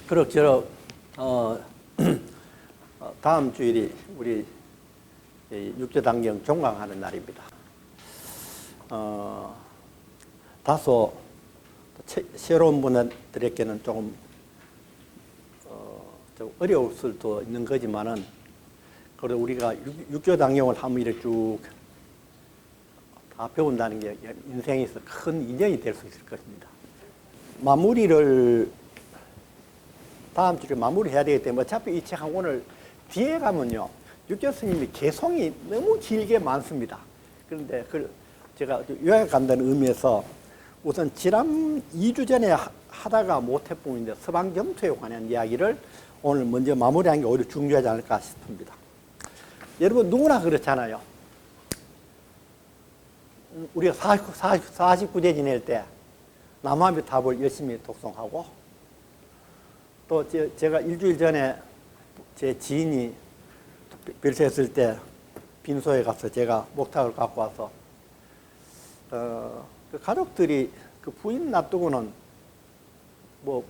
그럭저럭 다음 주일이 우리 육조단경 종강하는 날입니다. 다소 새로운 분들에게는 좀 어려울 수도 있는 거지만은, 그래도 우리가 육조단경을 한번 이렇게 쭉 다 배운다는 게 인생에서 큰 인연이 될 수 있을 것입니다. 마무리를 다음 주에 마무리해야 되기 때문에 어차피 이 책은 오늘 뒤에 가면요, 육조 스님이 개송이 너무 길게 많습니다. 그런데 제가 요약한다는 의미에서 우선 지난 2주 전에 하다가 못해본 인데 서방정토에 관한 이야기를 오늘 먼저 마무리하는 게 오히려 중요하지 않을까 싶습니다. 여러분 누구나 그렇잖아요. 우리가 49제 지낼 때 남한비 탑을 열심히 독송하고, 또 제가 일주일 전에 제 지인이 별세했을 때 빈소에 가서 제가 목탁을 갖고 와서 그 가족들이 그 부인 놔두고는 뭐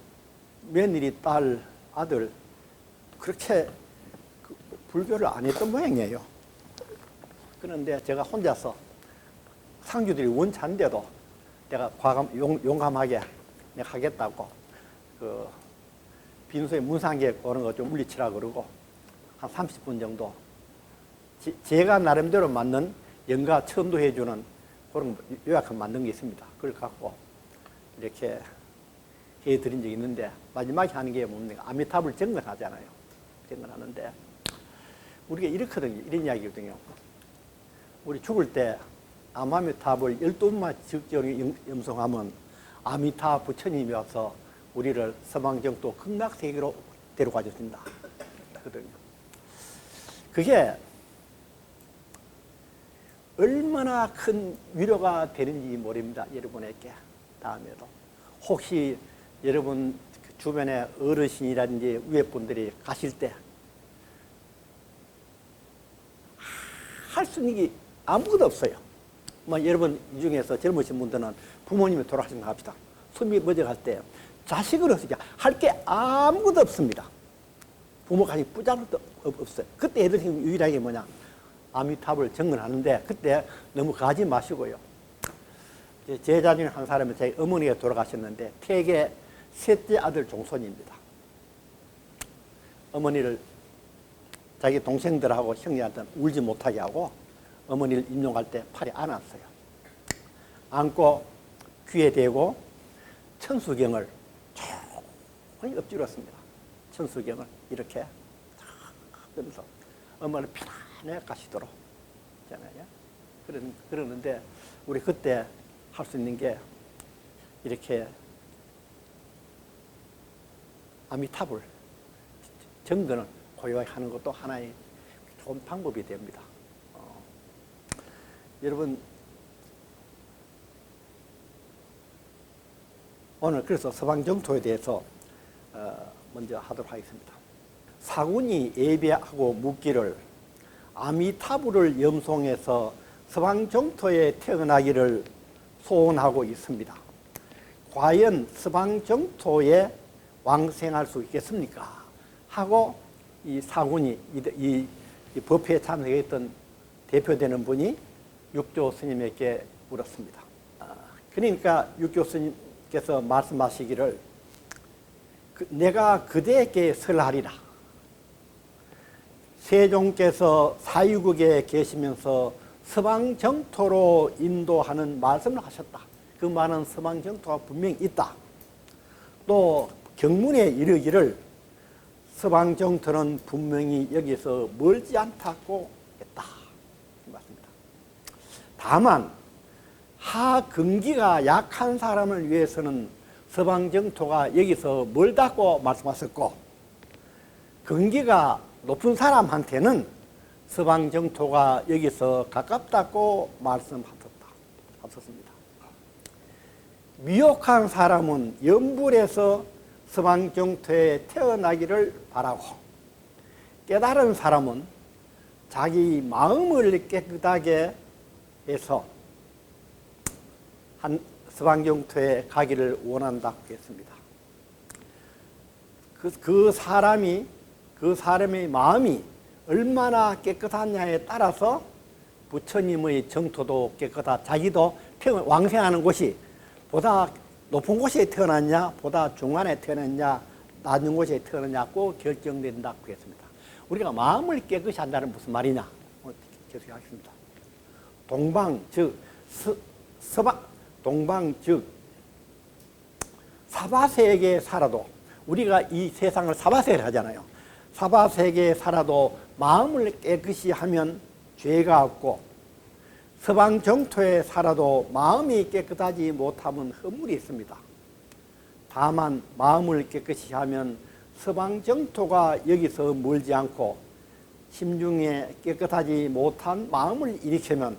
며느리, 딸, 아들 그렇게 불교를 안 했던 모양이에요. 그런데 제가 혼자서 상주들이 원찬데도 내가 용감하게 내가 하겠다고 그 빈소에 문상객 오는 거 좀 물리치라 그러고 한 30분 정도 제가 나름대로 맞는 연가 첨도해주는 그런 요약을 만든 게 있습니다. 그걸 갖고 이렇게 해드린 적이 있는데, 마지막에 하는 게 뭡니까? 아미타불 정근하잖아요. 정근하는데 우리가 이렇거든요. 이런 이야기거든요. 우리 죽을 때 아미타불 12번만 적절히 염송하면 아미타 부처님이 와서 우리를 서방정토 극락세계로 데려가 주신다. 그게 얼마나 큰 위로가 되는지 모릅니다. 여러분에게. 다음에도 혹시 여러분 주변에 어르신이라든지 위에 분들이 가실 때 할 수 있는 게 아무것도 없어요. 뭐 여러분 이 중에서 젊으신 분들은 부모님이 돌아가신 거 합시다. 숨이 멎어갈 때 자식으로서 할 게 아무것도 없습니다. 부모가 아직 뿌자도 없어요. 그때 애들 유일하게 뭐냐, 아미타불 정근하는데 그때 너무 가지 마시고요. 제 자중에 한 사람은 제 어머니가 돌아가셨는데 태계 셋째 아들 종손입니다. 어머니를 자기 동생들하고 형제한테는 울지 못하게 하고 어머니를 임종할 때 팔에 안았어요. 안고 귀에 대고 천수경을 조용히 엎질렀습니다. 천수경을 이렇게 하면서 엄마를 편안하게 가시도록 하잖아요. 그러는데 우리 그때 할 수 있는 게 이렇게 아미타불 정근을 고요하게 하는 것도 하나의 좋은 방법이 됩니다. 여러분 오늘 그래서 서방정토에 대해서 먼저 하도록 하겠습니다. 사군이 예배하고 묻기를 아미타불을 염송해서 서방정토에 태어나기를 소원하고 있습니다. 과연 서방정토에 왕생할 수 있겠습니까? 하고 이 사군이 이 법회에 참석했던 대표되는 분이 육조 스님에게 물었습니다. 그러니까 육조 스님께서 말씀하시기를 내가 그대에게 설하리라. 세종께서 사유국에 계시면서 서방정토로 인도하는 말씀을 하셨다. 그 말은 서방정토가 분명히 있다. 또 경문에 이르기를 서방정토는 분명히 여기서 멀지 않다고 했다. 맞습니다. 다만 하근기가 약한 사람을 위해서는 서방정토가 여기서 멀다고 말씀하셨고, 근기가 높은 사람한테는 서방정토가 여기서 가깝다고 말씀하셨습니다. 미혹한 사람은 염불에서 서방정토에 태어나기를 바라고, 깨달은 사람은 자기 마음을 깨끗하게 해서 한 서방정토에 가기를 원한다고 했습니다. 그 사람의 마음이 얼마나 깨끗하냐에 따라서 부처님의 정토도 깨끗하다. 자기도 왕생하는 곳이 보다 높은 곳에 태어났냐, 보다 중간에 태어났냐, 낮은 곳에 태어났냐고 결정된다고 했습니다. 우리가 마음을 깨끗이 한다는 무슨 말이냐? 계속하겠습니다. 동방 즉 동방 즉 사바세계에 살아도, 우리가 이 세상을 사바세계를 하잖아요. 사바세계에 살아도 마음을 깨끗이 하면 죄가 없고, 서방 정토에 살아도 마음이 깨끗하지 못하면 허물이 있습니다. 다만 마음을 깨끗이 하면 서방 정토가 여기서 멀지 않고 심중에 깨끗하지 못한 마음을 일으키면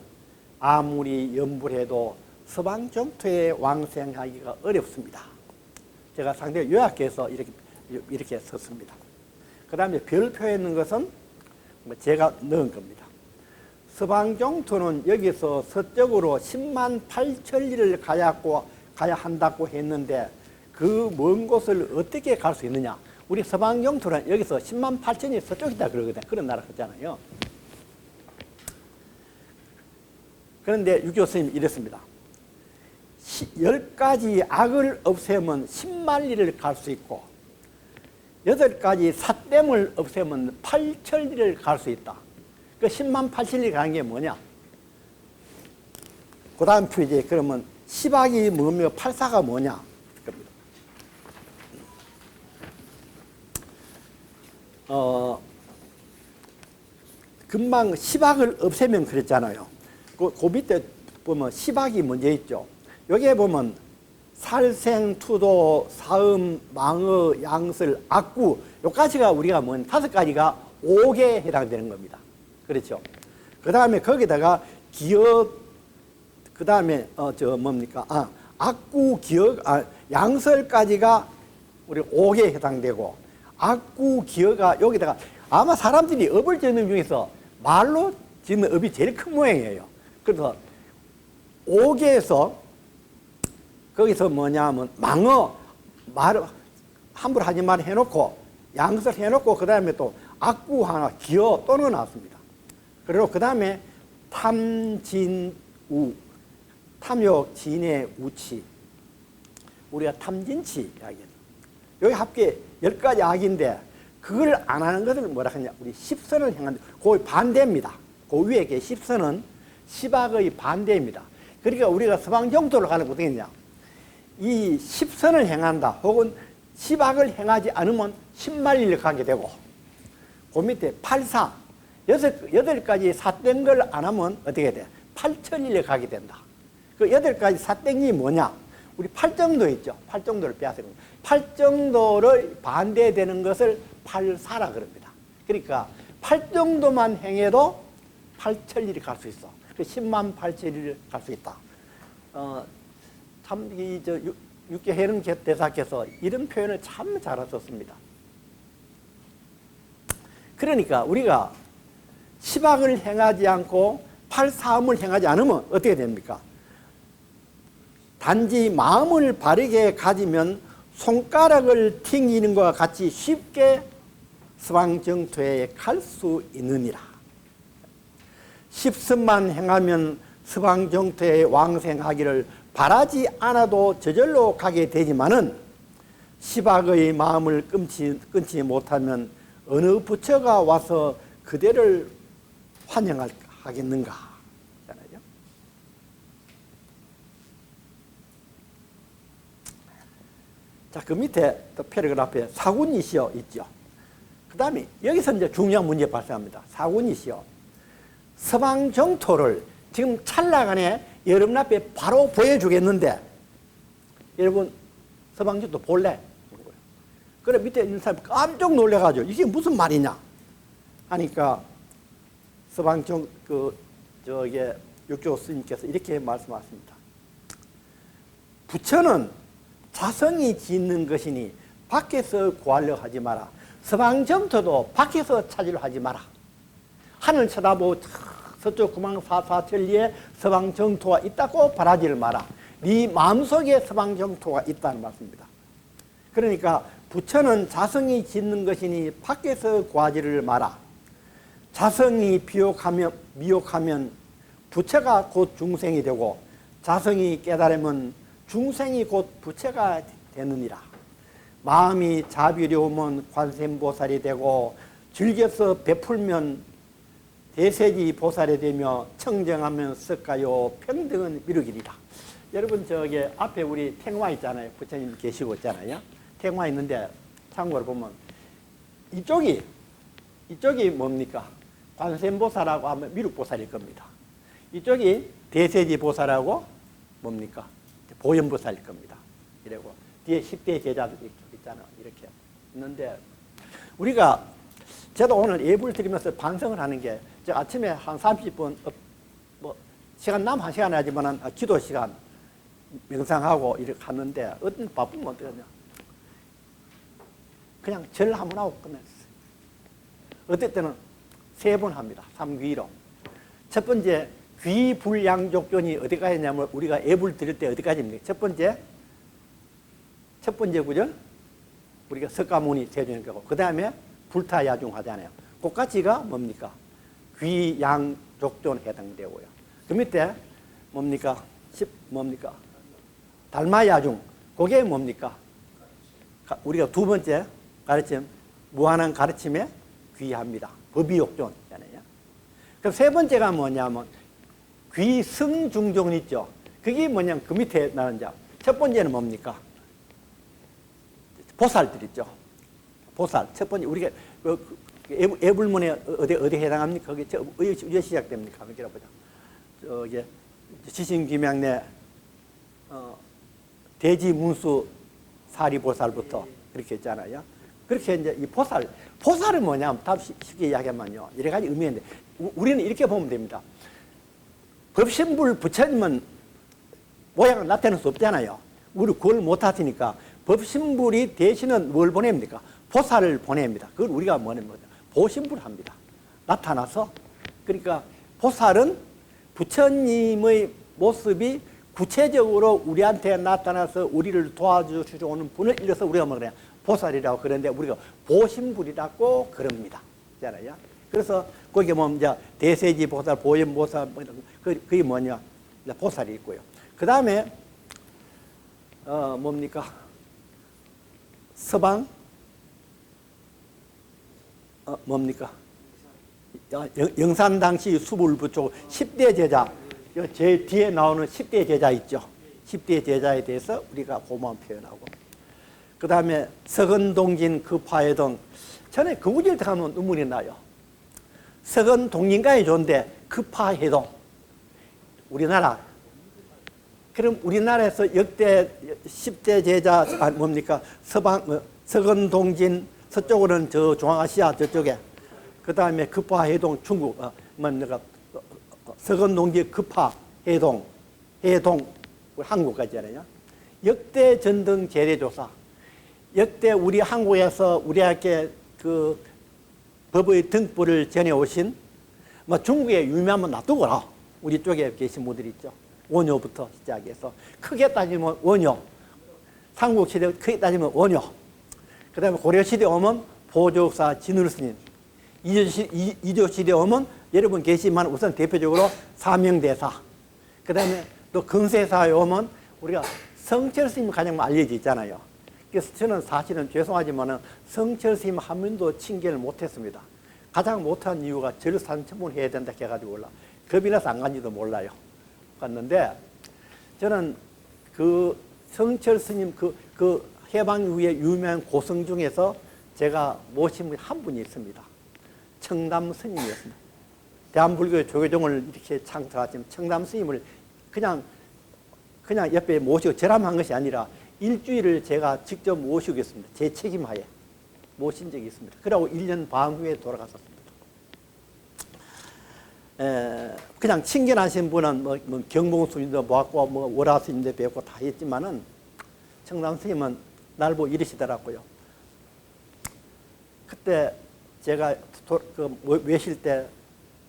아무리 염불해도 서방 정토에 왕생하기가 어렵습니다. 제가 상당히 요약해서 이렇게 썼습니다. 그 다음에 별표에 있는 것은 제가 넣은 겁니다. 서방 정토는 여기서 서쪽으로 10만 8천리를 가야 한다고 했는데 그 먼 곳을 어떻게 갈 수 있느냐? 우리 서방 정토는 여기서 10만 8천리 서쪽이다 그러거든요. 그런 나라 같잖아요. 그런데 유교 스님이 이랬습니다. 10가지 악을 없애면 10만 리를 갈 수 있고 8가지 삿됨을 없애면 8천리를 갈 수 있다. 그 10만 8천리 가는 게 뭐냐? 그 다음 표지 그러면 10악이 뭐며 8사가 뭐냐? 금방 10악을 없애면 그랬잖아요. 그 밑에 보면 10악이 먼저 있죠. 여기에 보면 살생, 투도, 사음, 망어, 양설, 악구, 요까지가 우리가 뭔 5가지가 옥에 해당되는 겁니다. 그렇죠. 그 다음에 거기다가 기억, 그 다음에 악구, 기억, 양설까지가 우리 옥에 해당되고, 악구, 기어가 여기다가 아마 사람들이 업을 짓는 중에서 말로 짓는 업이 제일 큰 모양이에요. 그래서 옥에서 거기서 뭐냐면 망어, 말 함부로 하지 말 해놓고 양설 해놓고 그 다음에 또 악구 하나 기어 또 넣어놨습니다. 그리고 그 다음에 탐진우, 탐욕, 진해, 우치. 우리가 탐진치 이야기합니다. 여기 합계 10가지 악인데 그걸 안 하는 것을 뭐라 하냐? 우리 10선을 행한다. 그 반대입니다. 그 위에 게 10선은 10악의 반대입니다. 그러니까 우리가 서방 정토를 가는 거 어떻게 했냐? 이 10선을 행한다 혹은 10악을 행하지 않으면 10만리를 가게 되고, 그 밑에 8사 8가지 삿된 걸 안 하면 어떻게 돼? 8천리를 가게 된다. 그 8가지 삿된이 뭐냐? 우리 8정도 있죠. 8정도를 빼앗은 겁니다. 8정도를 반대되는 것을 8사라 그럽니다. 그러니까 8정도만 행해도 8천리를 갈 수 있어. 10만 8천리를 갈 수 있다. 참 육계해능 대사께서 이런 표현을 참 잘하셨습니다. 그러니까 우리가 10악을 행하지 않고 8사음을 행하지 않으면 어떻게 됩니까? 단지 마음을 바르게 가지면 손가락을 튕기는 것과 같이 쉽게 서방정토에 갈 수 있느니라. 10선만 행하면 서방정토에 왕생하기를 바라지 않아도 저절로 가게 되지만은 10악의 마음을 끊지 못하면 어느 부처가 와서 그대를 환영하겠는가? 자, 그 밑에 또 패러그래프에 사군이시여 있죠. 그 다음에 여기서 이제 중요한 문제 발생합니다. 사군이시여. 서방 정토를 지금 찰나간에 여러분 앞에 바로 보여주겠는데, 여러분 서방 정토 볼래? 그래 밑에 있는 사람이 깜짝 놀래가지고 이게 무슨 말이냐 하니까 서방 육조 스님께서 이렇게 말씀하십니다. 부처는 자성이 짓는 것이니 밖에서 구하려 하지 마라. 서방 정토도 밖에서 찾으려 하지 마라. 하늘 쳐다보고 서쪽 구망사사천리에 서방 정토가 있다고 바라지를 마라. 네 마음속에 서방 정토가 있다는 말씀입니다. 그러니까 부처는 자성이 짓는 것이니 밖에서 구하지를 마라. 자성이 미혹하면 부처가 곧 중생이 되고 자성이 깨달으면 중생이 곧 부처가 되느니라. 마음이 자비로우면 관세음보살이 되고 즐겨서 베풀면 대세지 보살이 되며 청정하면 석가요 평등은 미루기리라. 여러분 저기 앞에 우리 탱화 있잖아요. 부처님 계시고 있잖아요. 탱화 있는데 참고로 보면 이쪽이 뭡니까? 관세음보살하고 하면 미륵보살일 겁니다. 이쪽이 대세지 보살하고 뭡니까? 보현보살일 겁니다. 이러고 뒤에 10대 제자들 있잖아. 이렇게 있는데 우리가 저도 오늘 예불 드리면서 반성을 하는 게 제가 아침에 한 30분 뭐 시간 남 한 시간 하지만은 기도 시간 명상하고 이렇게 갔는데 어떤 바쁘면 어떻게 하냐? 그냥 절 한번 하고 끝냈어요. 어떨 때는 3번 합니다. 3귀로. 첫 번째 귀불양족존이 어디까지 했냐면 우리가 예불 드릴 때 어디까지입니까? 첫 번째 구절 우리가 석가모니 세주는 거고 그 다음에 불타야중 하잖아요. 그까지가 뭡니까? 귀양족존 해당되고요. 그 밑에 뭡니까? 달마야중 그게 뭡니까? 우리가 두 번째 가르침 무한한 가르침에 귀합니다. 법의욕존이잖아요. 그럼 세 번째가 뭐냐면 귀승중존 있죠. 그게 뭐냐면 그 밑에 나는 자. 첫 번째는 뭡니까? 보살들 있죠. 보살. 첫 번째 우리가 애불문에 어디 해당합니까? 거기 어디 시작됩니까? 그렇게 보자. 저기 지신귀명내 대지문수 사리보살부터 그렇게 했잖아요. 그렇게 이제 이 보살은 뭐냐면 답 쉽게 이야기하면요. 여러 가지 의미인데 우리는 이렇게 보면 됩니다. 법신불 부처님은 모양을 나타낼 수 없잖아요. 우리 그걸 못하시니까 법신불이 대신은 뭘 보냅니까? 보살을 보냅니다. 그걸 우리가 뭐냐면 보신불합니다. 나타나서 그러니까 보살은 부처님의 모습이 구체적으로 우리한테 나타나서 우리를 도와주시는 분을 일러서 우리가 뭐냐 보살이라고 그러는데 우리가 보신불이라고 그럽니다. 있잖아요. 그래서 거기에 뭐 이제 대세지 보살, 보현보살 그게 뭐냐 보살이 있고요. 그 다음에 뭡니까 서방 뭡니까 영산당시 수불부족 10대 제자 제일 뒤에 나오는 10대 제자 있죠. 10대 제자에 대해서 우리가 고마움 표현하고 그 다음에 서건동진 급화해동 전에 그 구절 들어가면 눈물이 나요. 서건동진간이 좋은데 급화해동 우리나라 그럼 우리나라에서 역대 10대 제자 뭡니까 서건동진 서쪽으로는 저 중앙아시아 저쪽에 그 다음에 급화해동 중국 뭡니까 서건동진 급화해동 해동 한국까지잖아요. 역대 전등 재래조사 역대 우리 한국에서 우리에게 그 법의 등불을 전해오신 뭐 중국의 유명한 놔두거라. 우리 쪽에 계신 분들이 있죠. 원효부터 시작해서 크게 따지면 원효 삼국시대 크게 따지면 원효 그 다음에 고려시대 오면 보조사 진울스님 이조시대 오면 여러분 계시지만 우선 대표적으로 사명대사 그 다음에 또 근세사에 오면 우리가 성철스님이 가장 알려져 있잖아요. 그래서 저는 사실은 죄송하지만 성철스님 한 명도 칭견을 못했습니다. 가장 못한 이유가 절산천문 해야 된다 해가지고 몰라. 겁이 나서 안 간지도 몰라요. 갔는데 저는 그 성철스님 그 해방 이후에 유명한 고성 중에서 제가 모신 분이 한 분이 있습니다. 청담 스님이었습니다. 대한불교 조계종을 이렇게 창설하지만 청담 스님을 그냥 옆에 모시고 절함한 것이 아니라 일주일을 제가 직접 모시고 있습니다. 제 책임하에 모신 적이 있습니다. 그러고 1년 반 후에 돌아갔었습니다. 그냥 친견하신 분은 뭐 경봉스님도 모았고 뭐 월화스님도 뵙고 다 했지만은 청담 스님은 날 보고 이러시더라고요. 그때 제가 외실 때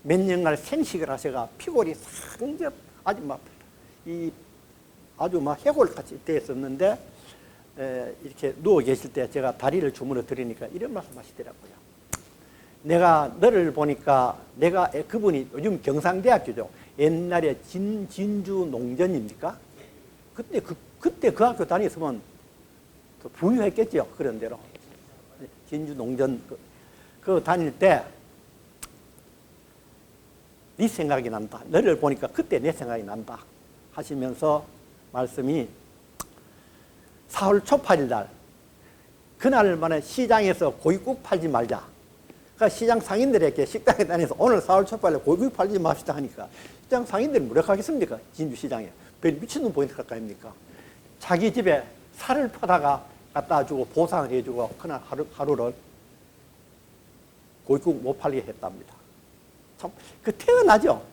몇 년간 생식을 하셔가 피골이 상접 아주 아주 해골같이 되었었는데 이렇게 누워 계실 때 제가 다리를 주물러 드리니까 이런 말씀 하시더라고요. 내가 너를 보니까 그분이 요즘 경상대학교죠. 옛날에 진주 농전입니까? 그때 그 학교 다녔으면 더 부유했겠죠. 그런 대로. 진주 농전 그 다닐 때 네 생각이 난다. 너를 보니까 그때 내 생각이 난다. 하시면서 말씀이 4월 초팔일 날 그날만에 시장에서 고깃국 팔지 말자. 그러니까 시장 상인들에게 식당에 다녀서 오늘 4월 초팔에 고깃국 팔지 맙시다 하니까 시장 상인들이 뭐라 하겠습니까? 진주시장에. 별 미친놈 보이는 가까입니까? 자기 집에 살을 파다가 갖다 주고 보상을 해주고 그날 하루를 고깃국 못 팔게 했답니다. 참, 태어나죠?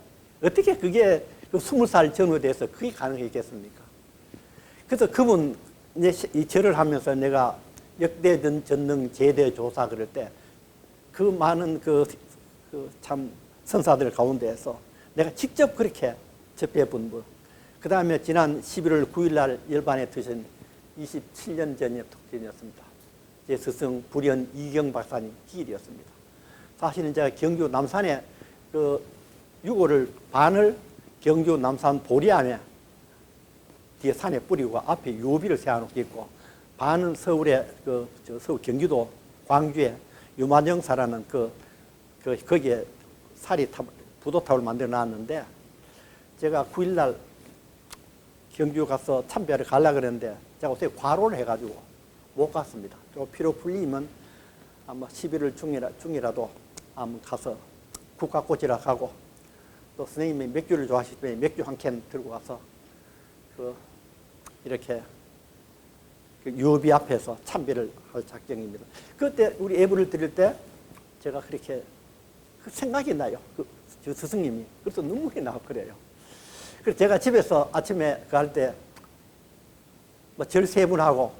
어떻게 그게 20살 전후에 대해서 그게 가능했겠습니까? 그래서 그분, 이 절을 하면서 내가 역대 전능 제대 조사 그럴 때 그 많은 참 선사들 가운데에서 내가 직접 그렇게 접해본 분. 그 다음에 지난 11월 9일 날 열반에 드신 27년 전의 특전이었습니다. 제 스승 불현 이경 박사님 기일이었습니다. 사실은 제가 경주 남산에 유골을 반을 경주 남산 보리암에 뒤에 산에 뿌리고 앞에 유비를 세워놓고 있고 반은 서울에 서울 경기도 광주에 유만영사라는 거기에 부도탑을 만들어 놨는데 제가 9일날 경주 가서 참배를 가려고 그랬는데 제가 어떻게 과로를 해가지고 못 갔습니다. 피로 풀리면 아마 11월 중이라도 한번 가서 국화꽃이라 가고 또 선생님이 맥주를 좋아하시기 때문에 맥주 한 캔 들고 가서 이렇게 유비 앞에서 참배를 할 작정입니다. 그때 우리 예불을 드릴 때 제가 그렇게 생각이 나요. 저 스승님이. 그래서 눈물이 나고 그래요. 그래서 제가 집에서 아침에 갈 때 절 세 분 하고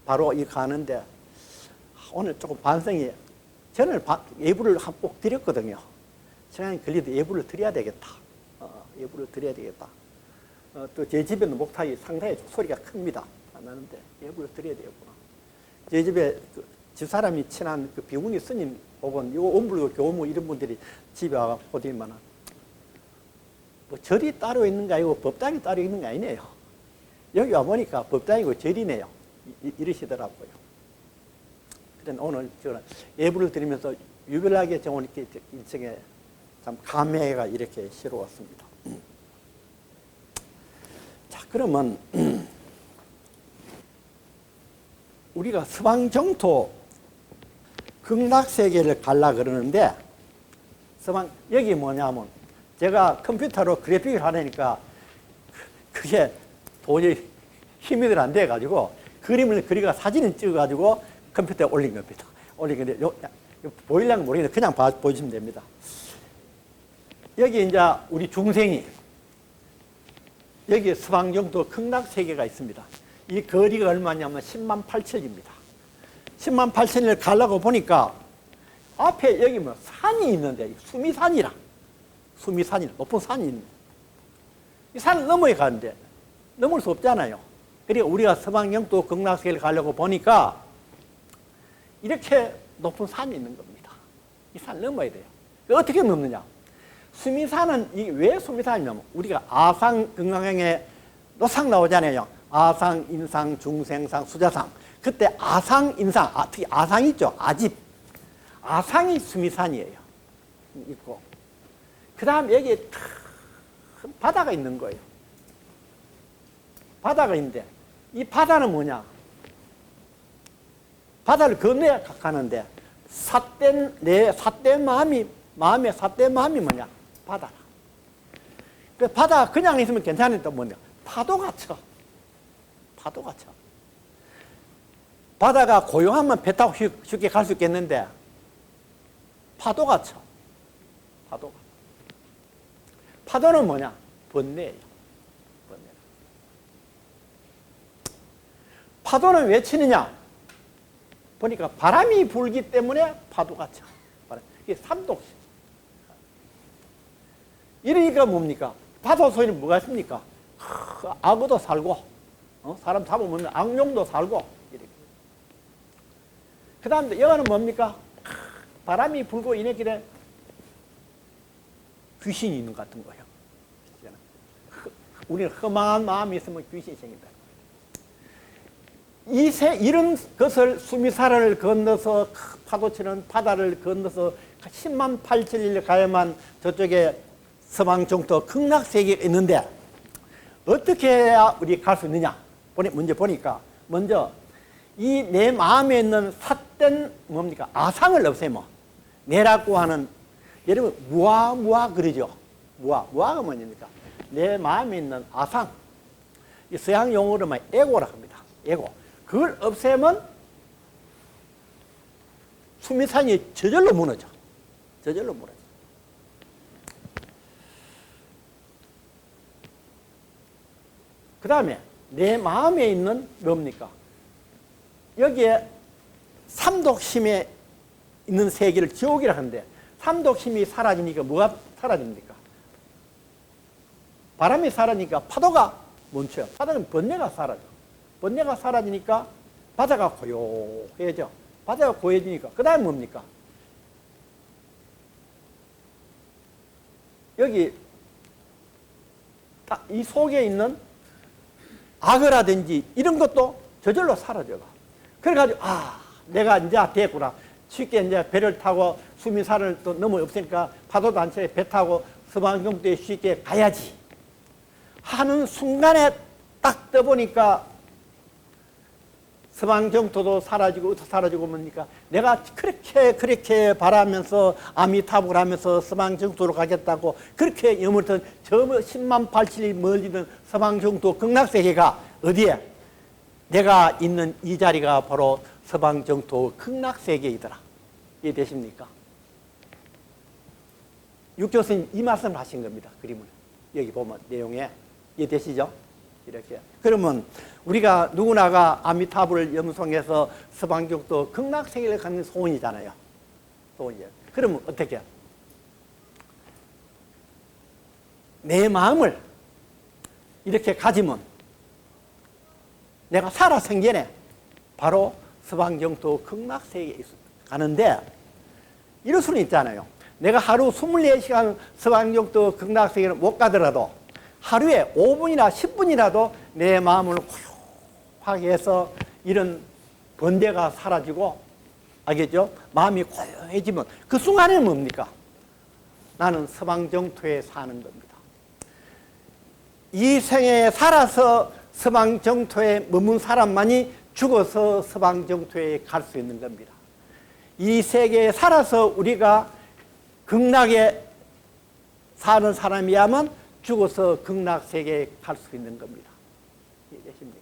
바로 이 가는데 오늘 조금 반성이 저는 예불을 한 꼭 드렸거든요. 시간이 걸리도 예불을 드려야 되겠다. 예불을 드려야 되겠다. 또 제 집에는 목탁이 상당히 소리가 큽니다. 안 나는데 예불을 드려야 되겠구나. 제 집에 집사람이 친한 비구니 스님 혹은 요 엄불교 교무 이런 분들이 집에 와서 보더니만 절이 따로 있는 거 아니고 법당이 따로 있는 거 아니네요. 여기 와보니까 법당이고 절이네요. 이러시더라고요. 그래서 오늘 저는 예불을 드리면서 유별나게 정원 일정에 참 감회가 이렇게 새로웠습니다. 자, 그러면 우리가 서방정토 극락세계를 가려고 그러는데 여기 뭐냐면 제가 컴퓨터로 그래픽을 하려니까 그게 도저히 힘이 안 돼가지고 그림을 그리가 사진을 찍어가지고 컴퓨터에 올린 겁니다. 올린 건데 보일랑 모르겠는데 그냥 보여주시면 됩니다. 여기 이제 우리 중생이 여기 서방정토 극락세계가 있습니다. 이 거리가 얼마냐면 10만 8천입니다. 10만 8천을 가려고 보니까 앞에 여기 뭐 산이 있는데 수미산이라 높은 산이 있는데 이 산을 넘어야 가는데 넘을 수 없잖아요. 그러니까 우리가 서방정토 극락세계를 가려고 보니까 이렇게 높은 산이 있는 겁니다. 이 산을 넘어야 돼요. 어떻게 넘느냐? 수미산은 왜 수미산이냐면 우리가 아상 금강경에 노상 나오잖아요. 아상, 인상, 중생상, 수자상. 그때 아상, 인상, 특히 아상 있죠. 아집. 아상이 수미산이에요. 있고. 그 다음 여기에 큰 바다가 있는 거예요. 바다가 있는데 이 바다는 뭐냐? 바다를 건너야 가는데 삿된 마음의 삿된 마음이 뭐냐? 바다라. 그 바다 그냥 있으면 괜찮은데 뭐냐? 파도가 쳐. 파도가 쳐. 바다가 고요하면 배 타고 쉽게 갈 수 있겠는데 파도가 쳐. 파도는 뭐냐? 번뇌예요. 번뇌. 파도는 왜 치느냐? 보니까 바람이 불기 때문에 파도가 쳐. 이게 삼독. 이러니까 뭡니까? 바다 소에는 뭐가 있습니까? 악어도 살고, 사람 잡아먹는 악룡도 살고, 이렇게. 그 다음에 여기는 뭡니까? 바람이 불고 이내길에 귀신이 있는 것 같은 거예요. 우리는 험한 마음이 있으면 귀신이 생긴다. 이런 것을 수미사를 건너서 파도치는 바다를 건너서 10만 8천리를 가야만 저쪽에 서방정토 극락세계가 있는데 어떻게 해야 우리 갈 수 있느냐? 먼저 보니까 먼저 이 내 마음에 있는 삿된 뭡니까? 아상을 없애면 내라고 하는 여러분 무아 그러죠? 무아가 뭐입니까? 내 마음에 있는 아상, 이 서양 용어로만 에고라고 합니다. 에고. 그걸 없애면 수미산이 저절로 무너져. 저절로 무너져. 그 다음에 내 마음에 있는 뭡니까? 여기에 삼독심에 있는 세계를 지옥이라 하는데 삼독심이 사라지니까 뭐가 사라집니까? 바람이 사라지니까 파도가 멈춰요. 파도는 번뇌가 사라져. 번뇌가 사라지니까 바다가 고요해져. 바다가 고요해지니까 그 다음에 뭡니까? 여기 이 속에 있는 악어라든지 이런 것도 저절로 사라져가. 그래가지고 내가 이제 됐구나. 쉽게 이제 배를 타고 수미산을 또 넘어 없으니까 파도도 안 쳐요. 배 타고 서방정토에 쉽게 가야지 하는 순간에 딱 떠보니까 서방정토도 사라지고 뭡니까? 내가 그렇게 바라면서 아미타불 하면서 서방정토로 가겠다고 그렇게 여물던 저 10만 8천리 멀리는 서방정토 극락세계가 어디에? 내가 있는 이 자리가 바로 서방정토 극락세계이더라. 이해되십니까? 육교수님 이 말씀을 하신 겁니다. 그림을. 여기 보면 내용에. 이해되시죠? 이렇게. 그러면 우리가 누구나가 아미타불을 염송해서 서방정토 극락세계를 갖는 소원이잖아요. 소원이에요. 그러면 어떻게? 내 마음을 이렇게 가지면 내가 살아 생전에 바로 서방정토 극락세계에 가는데 이럴 수는 있잖아요. 내가 하루 24시간 서방정토 극락세계를 못 가더라도 하루에 5분이나 10분이라도 내 마음을 고요하게 해서 이런 번뇌가 사라지고, 알겠죠? 마음이 고요해지면 그 순간에 뭡니까? 나는 서방정토에 사는 겁니다. 이 생에 살아서 서방정토에 머문 사람만이 죽어서 서방정토에 갈 수 있는 겁니다. 이 세계에 살아서 우리가 극락에 사는 사람이야만 죽어서 극락세계에 갈 수 있는 겁니다. 이해되십니까?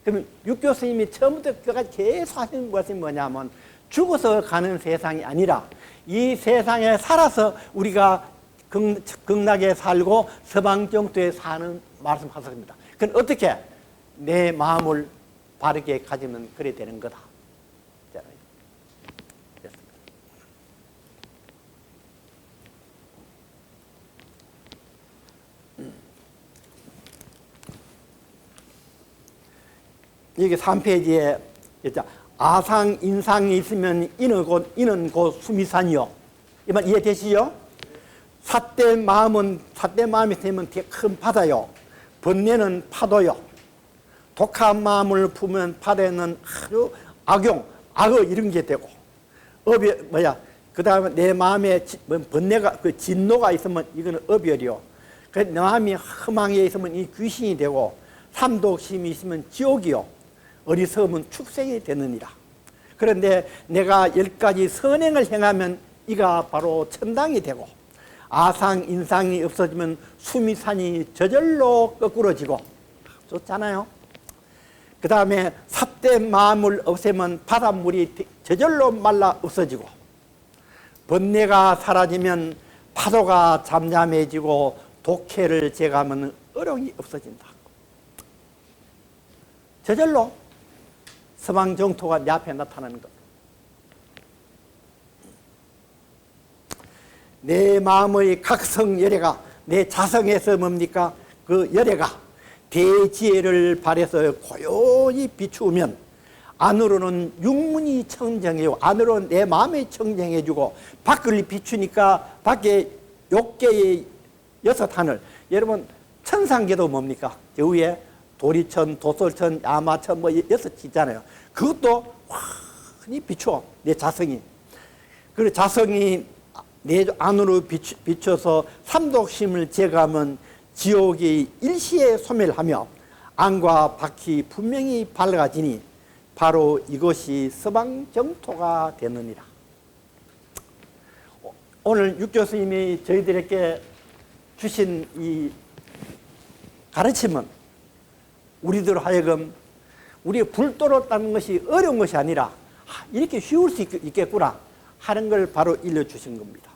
그러면 육교스님이 처음부터 끝까지 계속 하시는 것이 뭐냐면 죽어서 가는 세상이 아니라 이 세상에 살아서 우리가 극락에 살고 서방정토에 사는 말씀하셨습니다. 그건 어떻게? 내 마음을 바르게 가지면 그래 되는 거다. 여기 3페이지에 아상, 인상이 있으면 이는 곧 수미산이요. 이 말 이해되시죠? 삿된 마음이 되면 되게 큰 바다요. 번뇌는 파도요. 독한 마음을 품으면 바다에는 아주 악어 이런 게 되고, 그 다음에 내 마음에 번뇌가, 진노가 있으면 이거는 어별이요. 내 마음이 허망에 있으면 이 귀신이 되고, 삼독심이 있으면 지옥이요. 어리석으면 축생이 되느니라. 그런데 내가 10가지 선행을 행하면 이가 바로 천당이 되고, 아상, 인상이 없어지면 수미산이 저절로 거꾸러지고, 좋잖아요. 그 다음에 삿된 마음을 없애면 바닷물이 저절로 말라 없어지고, 번뇌가 사라지면 파도가 잠잠해지고, 독해를 제거하면 어려움이 없어진다. 저절로 서방정토가 내 앞에 나타나는 것. 내 마음의 각성열애가 내 자성에서 뭡니까? 그 열애가 대지혜를 발해서 고요히 비추면 안으로는 육문이 청정해요. 안으로는 내 마음이 청정해주고 밖을 비추니까 밖에 욕계의 여섯 하늘. 여러분 천상계도 뭡니까? 저 위에 도리천, 도솔천, 야마천 뭐 여섯 있잖아요. 그것도 환히 비춰 내 자성이. 그리고 자성이 내 안으로 비춰서 삼독심을 제거하면 지옥이 일시에 소멸하며 안과 밖이 분명히 밝아지니 바로 이것이 서방정토가 되느니라. 오늘 육조 스님이 저희들에게 주신 이 가르침은 우리들 하여금 우리의 불도로 따는 것이 어려운 것이 아니라 이렇게 쉬울 수 있겠구나 하는 걸 바로 일러주신 겁니다.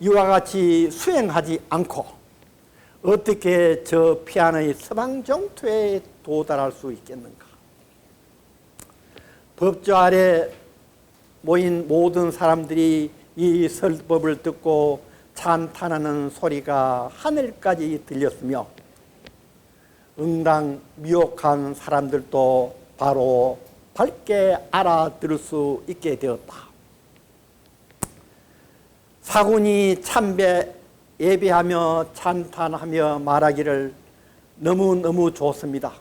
이와 같이 수행하지 않고 어떻게 저 피안의 서방정토에 도달할 수 있겠는가? 법조 아래 모인 모든 사람들이 이 설법을 듣고 찬탄하는 소리가 하늘까지 들렸으며 응당 미혹한 사람들도 바로 밝게 알아들을 수 있게 되었다. 사군이 참배 예배하며 찬탄하며 말하기를 너무너무 좋습니다.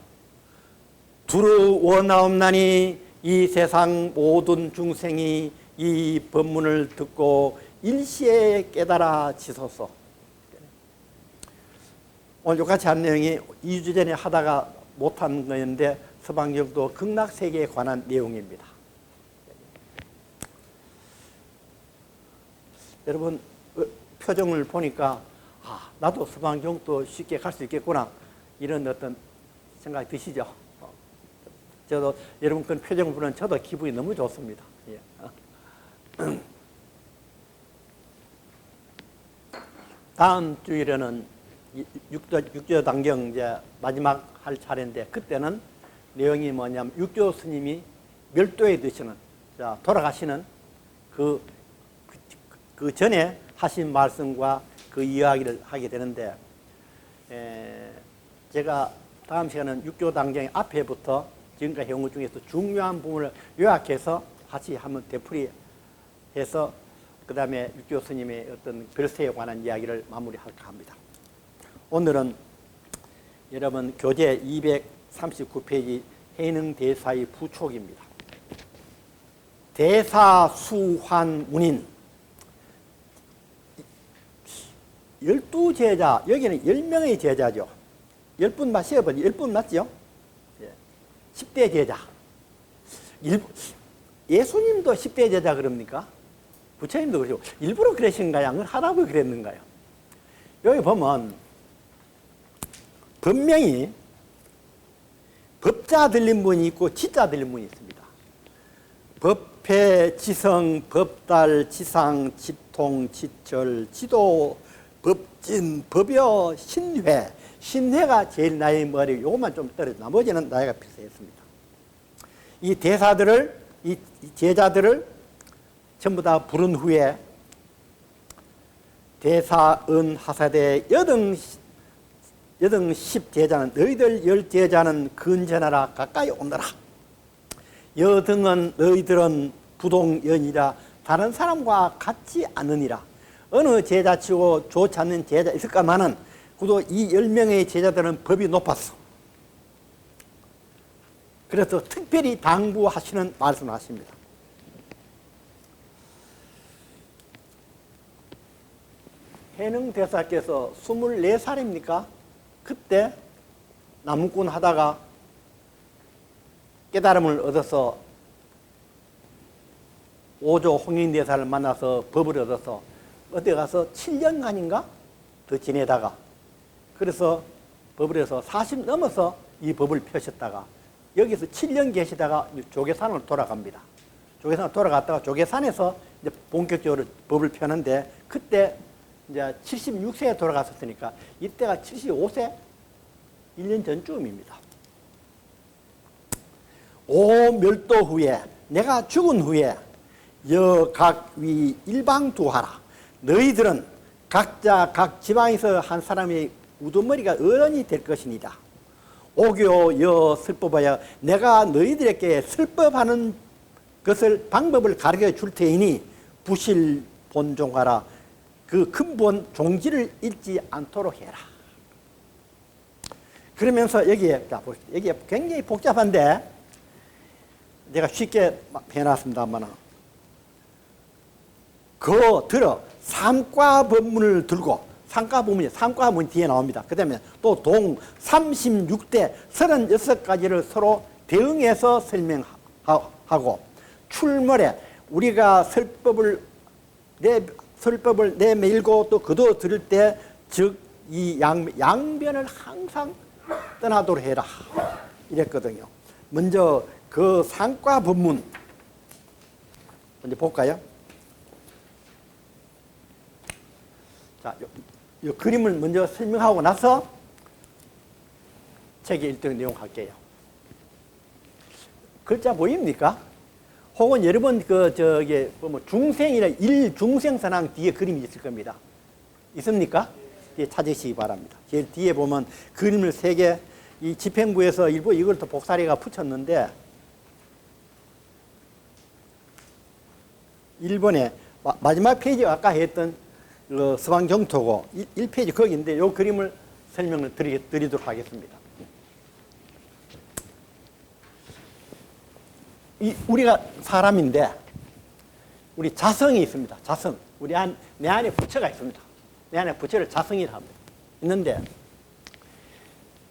두루 원하옵나니 이 세상 모든 중생이 이 법문을 듣고 일시에 깨달아지소서. 오늘 똑같이 한 내용이 2주 전에 하다가 못한 거였는데 서방경도 극락세계에 관한 내용입니다. 여러분 표정을 보니까 나도 서방경도 쉽게 갈 수 있겠구나 이런 어떤 생각이 드시죠? 저도 여러분 그 표정을 보면 저도 기분이 너무 좋습니다. 예. 다음 주일에는 육조 단경 이제 마지막 할 차례인데 그때는 내용이 뭐냐면 육조 스님이 멸도에 드시는 돌아가시는 그 전에 하신 말씀과 그 이야기를 하게 되는데 제가 다음 시간은 육조 단경의 앞에부터 지금까지 해온 것 중에서 중요한 부분을 요약해서 같이 한번 되풀이해서 그 다음에 육조 스님의 어떤 별세에 관한 이야기를 마무리할까 합니다. 오늘은 여러분 교재 239페이지 해능대사의 부촉입니다. 대사수환문인 12제자, 여기는 10명의 제자죠. 10분 맞어요? 10분 맞죠? 10대 제자. 예수님도 10대 제자 그럽니까? 부처님도 그러시고 일부러 그러신가요? 하라고 그랬는가요? 여기 보면 분명히 법자 들린 분이 있고 지자 들린 분이 있습니다. 법회, 지성, 법달, 지상, 지통, 지철, 지도, 법진, 법여, 신회. 신회가 제일 나이 머리 요것만 좀 떨어져 나머지는 나이가 비슷했습니다. 이 대사들을 이 제자들을 전부 다 부른 후에 대사은 하사대 여등 10제자는 너희들 10제자는 근전하라 가까이 오너라. 여등은 너희들은 부동연이라 다른 사람과 같지 않으니라. 어느 제자치고 좋지 않는 제자 있을까마는 그도 이 10명의 제자들은 법이 높았어. 그래서 특별히 당부하시는 말씀을 하십니다. 해능대사께서 24살입니까? 그때 나무꾼 하다가 깨달음을 얻어서 오조 홍인대사를 만나서 법을 얻어서 어디 가서 7년간인가 더 지내다가 그래서 법을 해서 40 넘어서 이 법을 펴셨다가 여기서 7년 계시다가 조계산으로 돌아갑니다. 조계산으로 돌아갔다가 조계산에서 이제 본격적으로 법을 펴는데 그때 이제 76세에 돌아갔었으니까 이때가 75세 1년 전쯤입니다. 오멸도 후에 내가 죽은 후에 여각위 일방두하라. 너희들은 각자 각 지방에서 한 사람의 우두머리가 어른이 될 것이니라. 오교 여 슬법하여 내가 너희들에게 슬법하는 것을 방법을 가르쳐 줄 테이니 부실 본종하라. 그 근본 종지를 잃지 않도록 해라. 그러면서 여기에 굉장히 복잡한데 제가 쉽게 해놨습니다만 들어 삼과 법문을 들고 삼과 법문이 뒤에 나옵니다. 그 다음에 또 동 36대 36가지를 서로 대응해서 설명하고 출몰에 우리가 설법을 내밀고 또 거둬 들을 때 즉 이 양변을 항상 떠나도록 해라 이랬거든요. 먼저 그 상과 법문 먼저 볼까요? 자, 이 그림을 먼저 설명하고 나서 책의 1등 내용 할게요. 글자 보입니까? 혹은 여러분 중생이나 일중생선왕 뒤에 그림이 있을 겁니다. 있습니까? 뒤에 찾으시기 바랍니다. 제일 뒤에 보면 그림을 3개, 이 집행부에서 일부 이걸 또 복사리가 붙였는데 1번에 마지막 페이지가 아까 했던 서방경토고 1페이지 거기인데 이 그림을 설명을 드리도록 하겠습니다. 우리가 사람인데 우리 자성이 있습니다. 자성. 내 안에 부처가 있습니다. 내 안에 부처를 자성이라 합니다. 있는데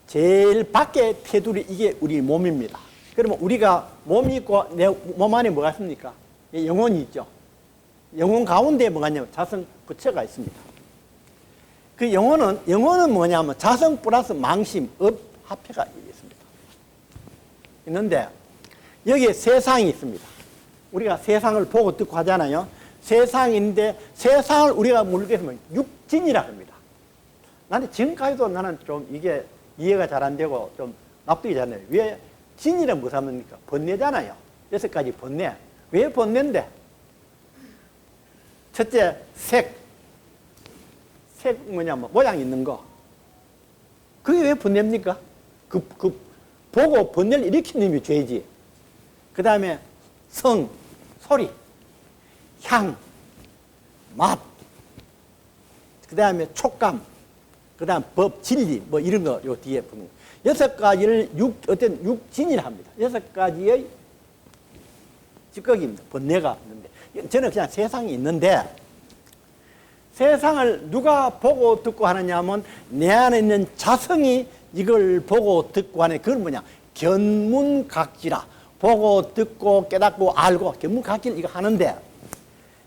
제일 밖에 테두리 이게 우리 몸입니다. 그러면 우리가 몸이 있고 내 몸 안에 뭐가 있습니까? 영혼이 있죠. 영혼 가운데 뭐가 있냐면 자성 부처가 있습니다. 그 영혼은 뭐냐면 자성 플러스 망심, 업, 합해가 있습니다. 있는데 여기에 세상이 있습니다. 우리가 세상을 보고 듣고 하잖아요. 세상인데 세상을 우리가 모르게 하면 육진이라 합니다. 나는 지금까지도 나는 좀 이게 이해가 잘 안 되고 좀 납득이 잘 안 돼요. 왜 진이란 무슨 합니까? 번뇌잖아요. 6가지 번뇌. 왜 번뇌인데? 첫째, 색 뭐냐면 모양 있는 거. 그게 왜 번뇌입니까? 보고 번뇌를 일으키는 놈이 죄지. 그 다음에 성, 소리, 향, 맛, 그 다음에 촉감, 그 다음 법, 진리, 뭐 이런 거 요 뒤에 보는 거. 6가지를 육진이라 합니다. 6가지의 찌꺼기입니다. 번뇌가 있는데. 저는 그냥 세상이 있는데 세상을 누가 보고 듣고 하느냐 하면 내 안에 있는 자성이 이걸 보고 듣고 하는 그건 뭐냐? 견문각지라. 보고 듣고 깨닫고 알고 견문각지를 이거 하는데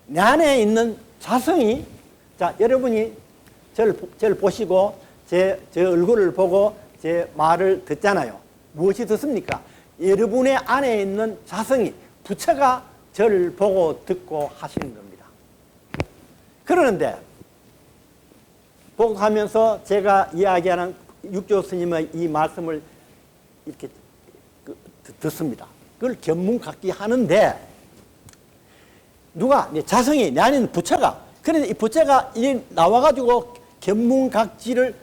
내 안에 있는 자성이 자 여러분이 저를 보시고 제 얼굴을 보고 제 말을 듣잖아요. 무엇이 듣습니까? 여러분의 안에 있는 자성이 부처가 저를 보고 듣고 하시는 겁니다. 그러는데 보고 하면서 제가 이야기하는 육조 스님의 이 말씀을 이렇게 듣습니다. 그걸 견문각기 하는데 누가 내 자성이 내 안에 있는 부처가 그런데 이 부처가 나와가지고 견문각지를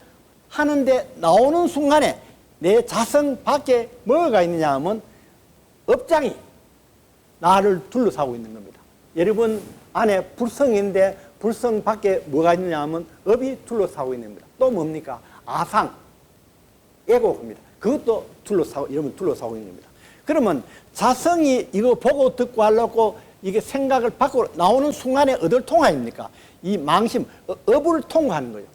하는데 나오는 순간에 내 자성 밖에 뭐가 있느냐 하면 업장이 나를 둘러싸고 있는 겁니다. 여러분 안에 불성인데 불성 밖에 뭐가 있느냐 하면 업이 둘러싸고 있는 겁니다. 또 뭡니까? 아상, 에고입니다. 그것도 여러분 둘러싸고 있는 겁니다. 그러면 자성이 이거 보고 듣고 하려고 이게 생각을 밖으로 나오는 순간에 어딜 통화입니까? 이 망심, 업을 통과하는 거예요.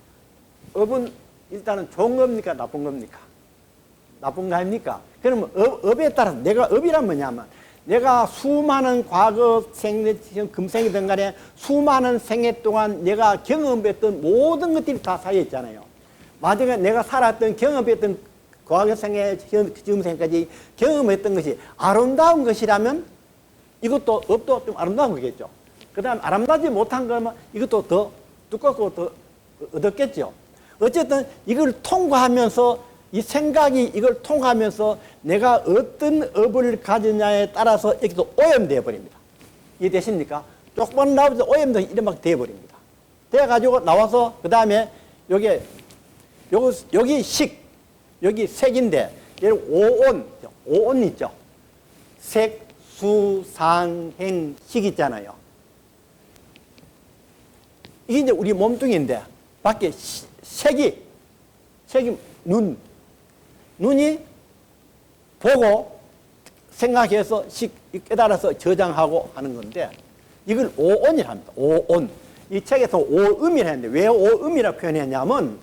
업은 일단은 좋은 겁니까? 나쁜 겁니까? 나쁜 거 아닙니까? 그러면 업에 따라서 내가 업이란 뭐냐면 내가 수많은 과거 생애, 금생이든 간에 수많은 생애 동안 내가 경험했던 모든 것들이 다 쌓여있잖아요. 마지막에 내가 살았던 경험했던 과거 생애, 지금 생까지 경험했던 것이 아름다운 것이라면 이것도 업도 좀 아름다운 거겠죠. 그 다음 아름다지 못한 거면 이것도 더 두껍고 더 어둡겠죠. 어쨌든 이걸 통과하면서 이 생각이 이걸 통과하면서 내가 어떤 업을 가지냐에 따라서 여기도 오염되어 버립니다. 이해되십니까? 조금만 나오면서 오염도 이래 막 돼버립니다. 돼가지고 나와서 그 다음에 여기 식, 여기 색인데 얘는 오온 있죠. 색, 수, 상, 행, 식 있잖아요. 이게 이제 우리 몸뚱이인데 밖에 색이 눈이 보고 생각해서 깨달아서 저장하고 하는 건데 이걸 오온이라 합니다. 오온. 이 책에서 오음이라 했는데 왜 오음이라 표현했냐면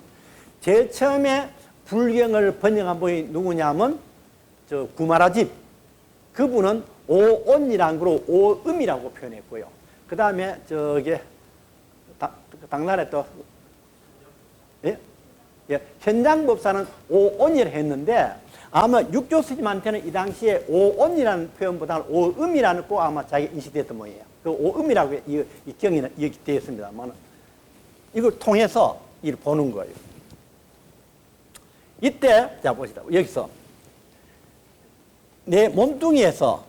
제일 처음에 불경을 번역한 분이 누구냐면 저 구마라집. 그분은 오온이라는 거로 오음이라고 표현했고요. 그 다음에 당나라에 또 현장법사는 오온이라 했는데 아마 육조 스님한테는 이 당시에 오온이라는 표현보다는 오음이라는 거 아마 자기 인식됐던 모양이에요. 그 오음이라고 이 경이 이렇게 되어 있습니다만 이걸 통해서 이를 보는 거예요. 이때 자 보시다 여기서 내 몸뚱이에서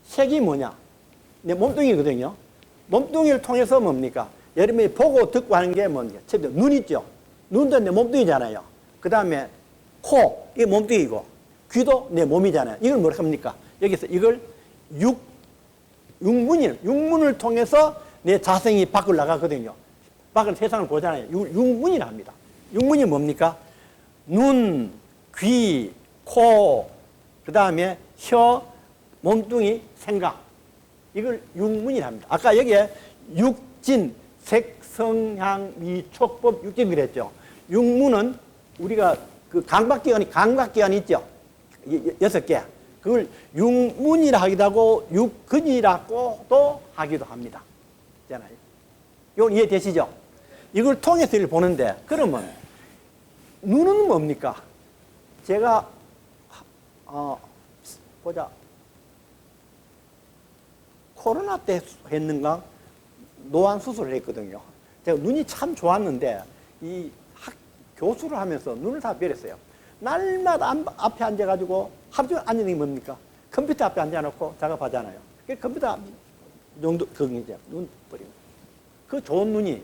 색이 뭐냐? 내 몸뚱이거든요. 몸뚱이를 통해서 뭡니까? 여러분이 보고 듣고 하는 게 뭡니까? 눈 있죠? 눈도 내 몸뚱이잖아요. 그 다음에 코, 이게 몸뚱이고, 귀도 내 몸이잖아요. 이걸 뭐라 합니까? 여기서 이걸 육문을 통해서 내 자성이 밖으로 나가거든요. 밖으로 세상을 보잖아요. 육문이라 합니다. 육문이 뭡니까? 눈, 귀, 코, 그 다음에 혀, 몸뚱이, 생각. 이걸 육문이라 합니다. 아까 여기에 육진, 색, 성, 향, 미, 촉법, 육진 그랬죠. 육문은 우리가 그 감각기관이 있죠. 6개. 그걸 육문이라 하기도 하고 육근이라고도 하기도 합니다. 있잖아요. 이건 이해되시죠? 이걸 통해서 이걸 보는데 그러면 눈은 뭡니까? 제가 보자. 코로나 때 했는가? 노안 수술을 했거든요. 제가 눈이 참 좋았는데 교수를 하면서 눈을 다 베렸어요. 날마다 앞에 앉아가지고 하루 종일 앉는 게 뭡니까? 컴퓨터 앞에 앉아놓고 작업하잖아요. 컴퓨터 정도 그게 눈 버리고 그 좋은 눈이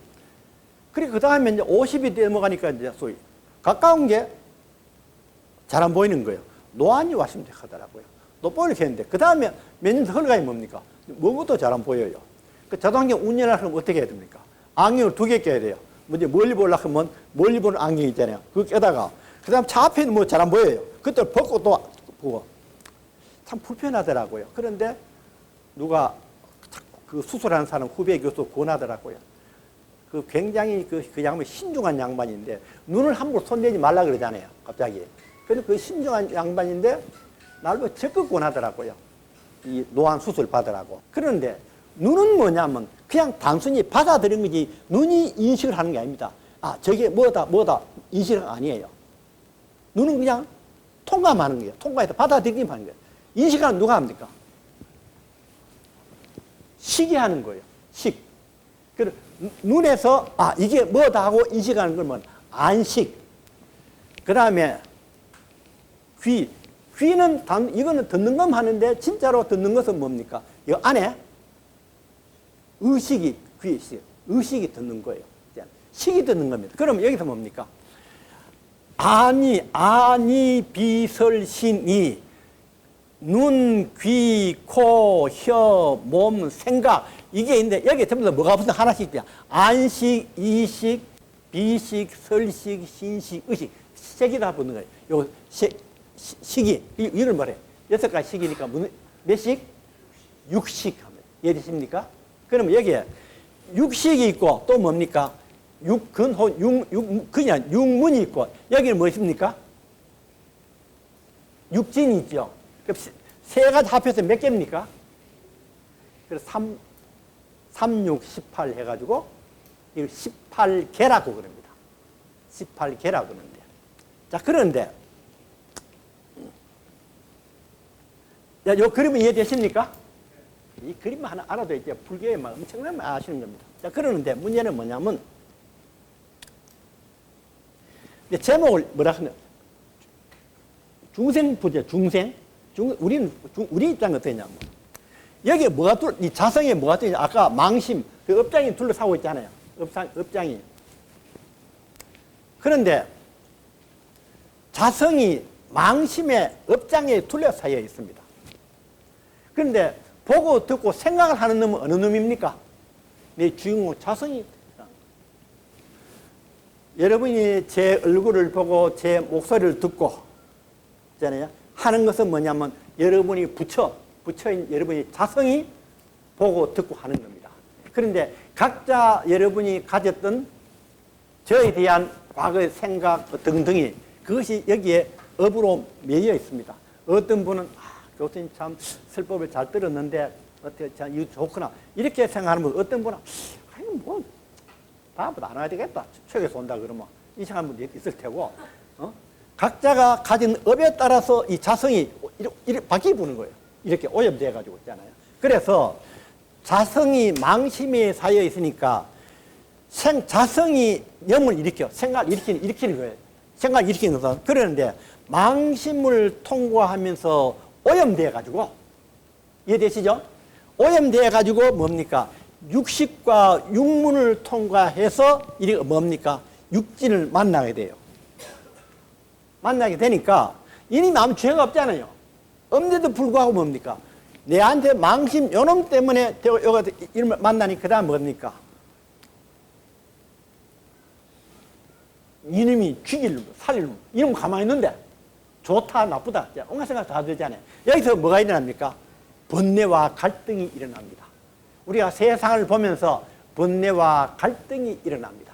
그리고 그 다음에 이제 50이 넘어가니까 이제 소위 가까운 게 잘 안 보이는 거예요. 노안이 왔으면 하더라고요. 노보이를 했는데 그 다음에 몇 년 더 흘러가면 뭡니까? 뭐것도 잘 안 보여요. 그 자동차 운전하려면 어떻게 해야 됩니까? 안경을 2개 껴야 돼요. 먼저 멀리 보려고 하면 멀리 보는 안경 있잖아요. 그거 껴다가 그 다음 차 앞에는 뭐 잘 안 보여요. 그때 벗고 또 보고 참 불편하더라고요. 그런데 누가 그 수술하는 사람 후배 교수 권하더라고요. 그 굉장히 그 양반이 신중한 양반인데 눈을 함부로 손대지 말라 그러잖아요. 갑자기. 그래서 그 신중한 양반인데 날 적극 권하더라고요. 이 노안 수술 받으라고. 그런데 눈은 뭐냐면 그냥 단순히 받아들인 거지 눈이 인식을 하는 게 아닙니다. 저게 뭐다 인식은 아니에요. 눈은 그냥 통감하는 거예요. 통과해서 받아들이기만 하는 거예요. 인식은 누가 합니까? 식이 하는 거예요. 식. 그리고 눈에서 이게 뭐다 하고 인식하는 건 안식. 그 다음에 귀는 이거는 듣는 것만 하는데 진짜로 듣는 것은 뭡니까? 이 안에 의식이 듣는 거예요. 식이 듣는 겁니다. 그럼 여기서 뭡니까? 아니 비설신이 눈, 귀, 코, 혀, 몸, 생각 이게 있는데 여기에 전부 다 뭐가 무슨 하나씩 있냐? 안식, 이식, 비식, 설식, 신식, 의식 색이다 붙는 거예요. 요 식이 이걸 말해. 6가지 식이니까 몇 식? 6식 합니다. 이해되십니까? 그러면 여기에 육식이 있고 또 뭡니까? 그냥 육문이 있고 여기는 무엇입니까? 육진이 있죠. 그럼 세 가지 합해서 몇 개입니까? 그래서 3, 6, 18 해가지고 이걸 18개라고 그럽니다. 18개라고 그러는데. 자, 그런데 요 그림은 이해되십니까? 이 그림만 하나 알아도 이제 불교에 막 엄청나게 아시는 겁니다. 자, 그러는데 문제는 뭐냐면 제목을 뭐라 하냐? 중생부제, 우리 입장은 어떠냐면, 여기에 이 자성에 뭐가 들어있냐. 아까 망심, 그 업장이 둘러싸고 있잖아요. 업장이. 그런데 자성이 망심의 업장에 둘러싸여 있습니다. 그런데 보고 듣고 생각을 하는 놈은 어느 놈입니까? 내 주인공 자성이. 여러분이 제 얼굴을 보고 제 목소리를 듣고 있잖아요. 하는 것은 뭐냐면 여러분이 부처인 여러분이 자성이 보고 듣고 하는 겁니다. 그런데 각자 여러분이 가졌던 저에 대한 과거의 생각 등등이 그것이 여기에 업으로 매여 있습니다. 어떤 분은 교수님 참 설법을 잘 들었는데 어떻게 참 이거 좋구나 이렇게 생각하는 분, 어떤 분은 아니 뭐 다음부터 안 와야 되겠다 책에서 온다 그러면 이 생각하는 분도 있을 테고, 각자가 가진 업에 따라서 이 자성이 이렇게 바뀌는 거예요. 이렇게 오염돼 가지고 있잖아요. 그래서 자성이 망심에 쌓여 있으니까 자성이 염을 일으켜 생각을 일으키는 거예요. 생각을 일으키는 것은. 그러는데 망심을 통과하면서 오염돼 가지고, 이해되시죠? 오염돼 가지고 뭡니까? 육식과 육문을 통과해서 이게 뭡니까? 육진을 만나게 돼요. 만나게 되니까 이미 아무 죄가 없잖아요. 없는데도 불구하고 뭡니까? 내한테 망심 요놈 때문에 이름을 만나니 그 다음 뭡니까? 이놈이 죽일 놈, 살릴 놈. 이놈 가만히 있는데 좋다 나쁘다 온갖 생각 다 들잖아요. 여기서 뭐가 일어납니까? 번뇌와 갈등이 일어납니다. 우리가 세상을 보면서 번뇌와 갈등이 일어납니다.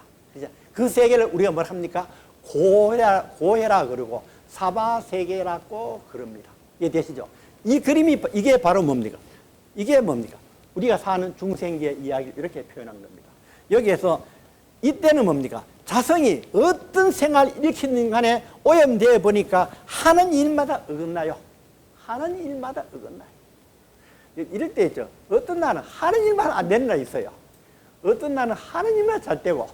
그 세계를 우리가 뭘 합니까? 고해라 그러고 사바세계라고 그럽니다. 이해되시죠? 이 그림이 이게 바로 뭡니까? 이게 뭡니까? 우리가 사는 중생계의 이야기를 이렇게 표현한 겁니다. 여기에서 이때는 뭡니까? 자성이 어떤 생활을 일으키는 간에 오염되어 보니까 하는 일마다 어긋나요. 하는 일마다 어긋나요. 이럴 때 있죠. 어떤 날은 하는 일만 안 되는 날이 있어요. 어떤 날은 하는 일만 잘 되고.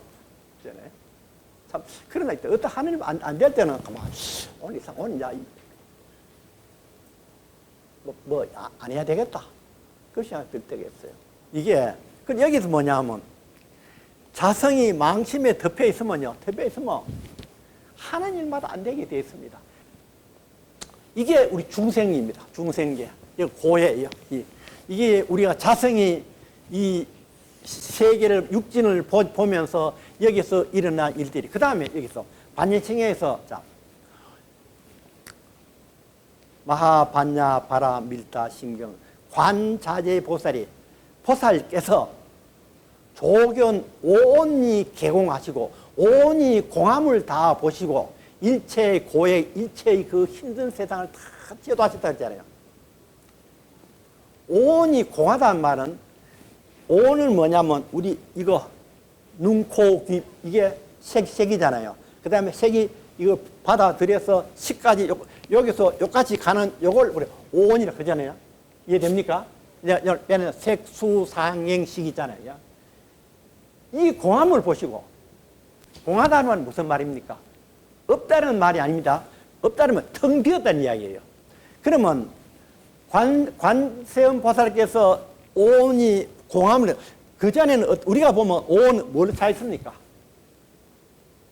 참, 그런 날 있다. 어떤 하는 일 안 될 때는 가만, 오늘 야, 안 해야 되겠다. 그 생각 들 때가 있어요. 이게, 여기서 뭐냐 하면, 자성이 망심에 덮여 있으면 하는 일마다 안 되게 되어 있습니다. 이게 우리 중생입니다. 중생계. 이거 고해예요. 이게 우리가 자성이 이 세계를, 육진을 보면서 여기서 일어난 일들이. 그 다음에 여기서 반예층에서, 자, 마하반야 바라 밀다 신경 관자재 보살께서 조견 온이 개공하시고 온이 공함을 다 보시고 일체의 고해, 일체의 그 힘든 세상을 다 지어하셨다 했잖아요. 온이 공하다는 말은, 온은 뭐냐면 우리 이거 눈, 코, 귀 이게 색이잖아요. 그 다음에 색이 이거 받아들여서 식까지 여기서 여기까지 가는 요걸 우리 온이라 그러잖아요. 이해됩니까? 얘는 색, 수, 상행식 있잖아요. 이 공함을 보시고, 공하다는 말은 무슨 말입니까? 없다는 말이 아닙니다. 없다는 말은 텅 비었다는 이야기예요. 그러면 관세음 보살께서 온이 공함을, 그전에는 우리가 보면 온 뭘 차 있습니까?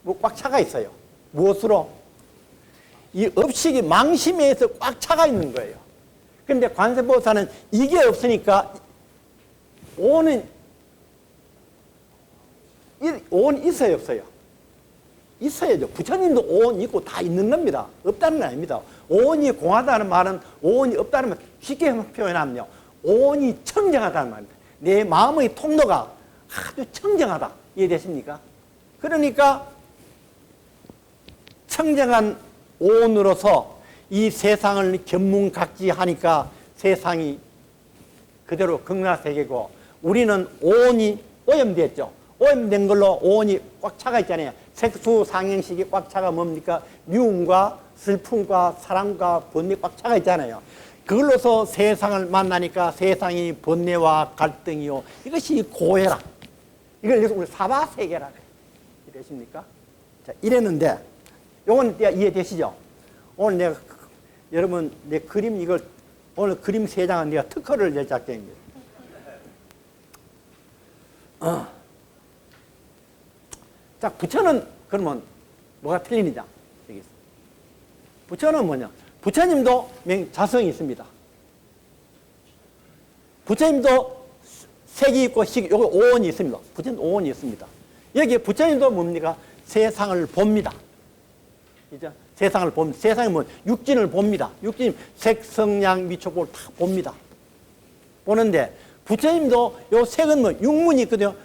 뭐 꽉 차가 있어요. 무엇으로? 이 업식이 망심에 의해서 꽉 차가 있는 거예요. 그런데 관세보살은 이게 없으니까 온은 있어요, 없어요? 있어야죠. 부처님도 온 있고 다 있는 겁니다. 없다는 건 아닙니다. 온이 공하다는 말은, 온이 없다는 말 쉽게 표현하면요, 온이 청정하다는 말입니다. 내 마음의 통로가 아주 청정하다. 이해되십니까? 그러니까 청정한 온으로서 이 세상을 견문각지하니까 세상이 그대로 극락세계고, 우리는 온이 오염됐죠. 오염된 걸로 온이 꽉 차가 있잖아요. 색수 상행식이 꽉 차가 뭡니까? 미움과 슬픔과 사랑과 번뇌 꽉 차가 있잖아요. 그걸로서 세상을 만나니까 세상이 번뇌와 갈등이요. 이것이 고해라. 이걸 우리 사바세계라 그래요. 이해되십니까? 자, 이랬는데, 요건 이해되시죠? 오늘 내가 여러분, 내 그림 이걸, 오늘 그림 3장은 내가 특허를 낼 작정입니다. 자, 부처는 그러면 뭐가 틀리느냐? 여기 있어. 부처는 뭐냐? 부처님도 자성이 있습니다. 부처님도 색이 있고 여기 오온이 있습니다. 부처님 오온이 있습니다. 여기 부처님도 뭡니까? 세상을 봅니다. 이제 세상을 봅니다. 세상에 뭐 육진을 봅니다. 육진 색성양 미촉을 다 봅니다. 보는데 부처님도 요 색은 뭐 육문이 있거든요.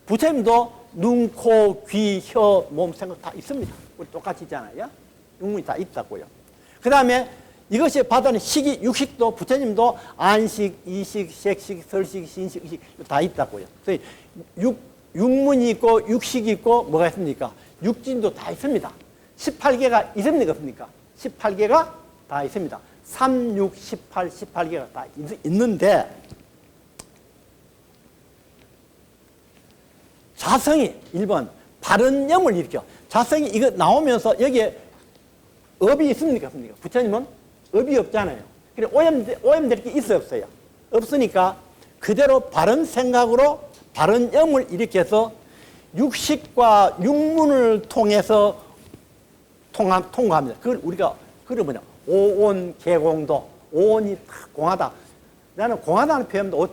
부처님도 눈, 코, 귀, 혀, 몸, 생각 다 있습니다. 우리 똑같이 있잖아요. 육문이 다 있다고요. 그 다음에 이것이 받아는 식이, 육식도 부처님도 안식, 이식, 색식, 설식, 신식, 의식 다 있다고요. 그래서 육문이 있고 육식이 있고 뭐가 있습니까? 육진도 다 있습니다. 18개가 있습니까? 없습니까? 18개가 다 있습니다. 3, 6, 18, 18개가 다 있는데 자성이 1번 바른 염을 일으켜. 자성이 이거 나오면서 여기에 업이 있습니까? 없습니까? 부처님은 업이 없잖아요. 그래 오염될 게 있어요? 없어요? 없으니까 그대로 바른 생각으로 바른 염을 일으켜서 육식과 육문을 통해서 통과합니다. 그걸 우리가 뭐냐? 오온 개공도. 오온이 공하다. 나는 공하다는 표현도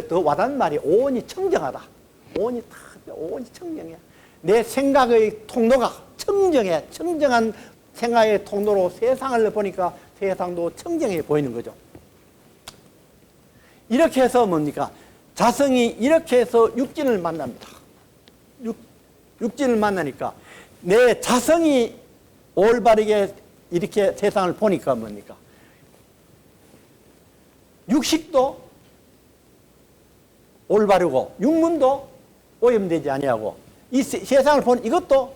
더 와닿는 말이 오온이 청정하다. 오온이 청정해. 내 생각의 통로가 청정해. 청정한 생각의 통로로 세상을 보니까 세상도 청정해 보이는 거죠. 이렇게 해서 뭡니까? 자성이 이렇게 해서 육진을 만납니다. 육진을 만나니까 내 자성이 올바르게 이렇게 세상을 보니까 뭡니까? 육식도 올바르고 육문도 오염되지 아니하고 이 세상을 보는 이것도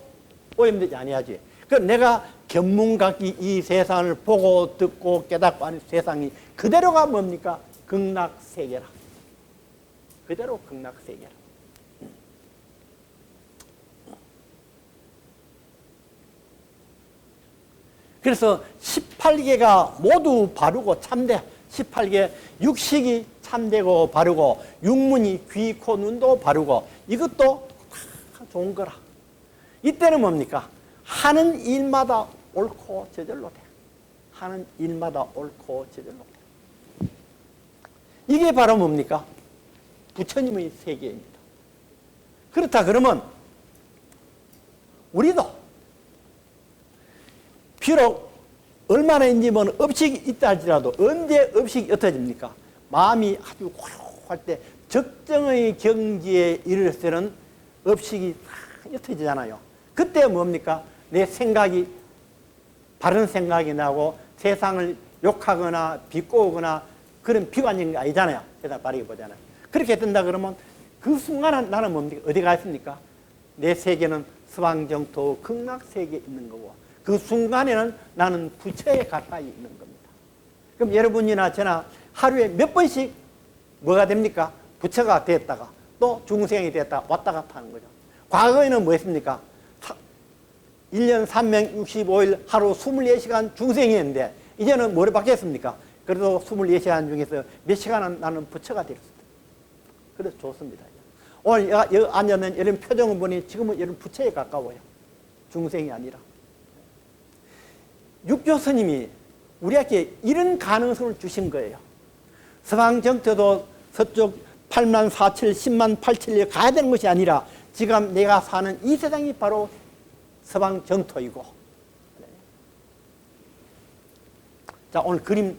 오염되지 아니하지. 그럼 내가 견문각이 이 세상을 보고 듣고 깨닫고 하는 세상이 그대로가 뭡니까? 극락세계라. 그대로 극락세계라. 그래서 18개가 모두 바르고 참돼. 18개 육식이 참되고 바르고 육문이 귀, 코, 눈도 바르고 이것도 좋은 거라. 이때는 뭡니까? 하는 일마다 옳고 저절로 돼. 하는 일마다 옳고 저절로 돼. 이게 바로 뭡니까? 부처님의 세계입니다. 그렇다 그러면 우리도 비록 얼마나 인지면 업식이 있다 할지라도 언제 업식이 옅어집니까? 마음이 아주 고요할 때 적정의 경지에 이를 때는 업식이 옅어지잖아요. 그때 뭡니까? 내 생각이 바른 생각이 나고 세상을 욕하거나 비꼬거나 그런 비관적인 게 아니잖아요. 세상 바르게 보잖아요. 그렇게 된다 그러면 그 순간은 나는 뭡니까? 어디가 있습니까? 내 세계는 서방정토 극락세계에 있는 거고 그 순간에는 나는 부처에 가까이 있는 겁니다. 그럼 여러분이나 저나 하루에 몇 번씩 뭐가 됩니까? 부처가 됐다가 또 중생이 됐다가 왔다 갔다 하는 거죠. 과거에는 뭐 했습니까? 1년 365일 하루 24시간 중생이었는데 이제는 뭐를 바뀌었습니까? 그래도 24시간 중에서 몇 시간은 나는 부처가 되었습니다. 그래서 좋습니다. 오늘 여기 앉아있는 여러분 표정을 보니 지금은 여러분 부처에 가까워요. 중생이 아니라. 육조 스님이 우리에게 이런 가능성을 주신 거예요. 서방 정토도 서쪽 8만 4칠 10만 8칠에 가야 되는 것이 아니라 지금 내가 사는 이 세상이 바로 서방 정토이고. 자, 오늘 그림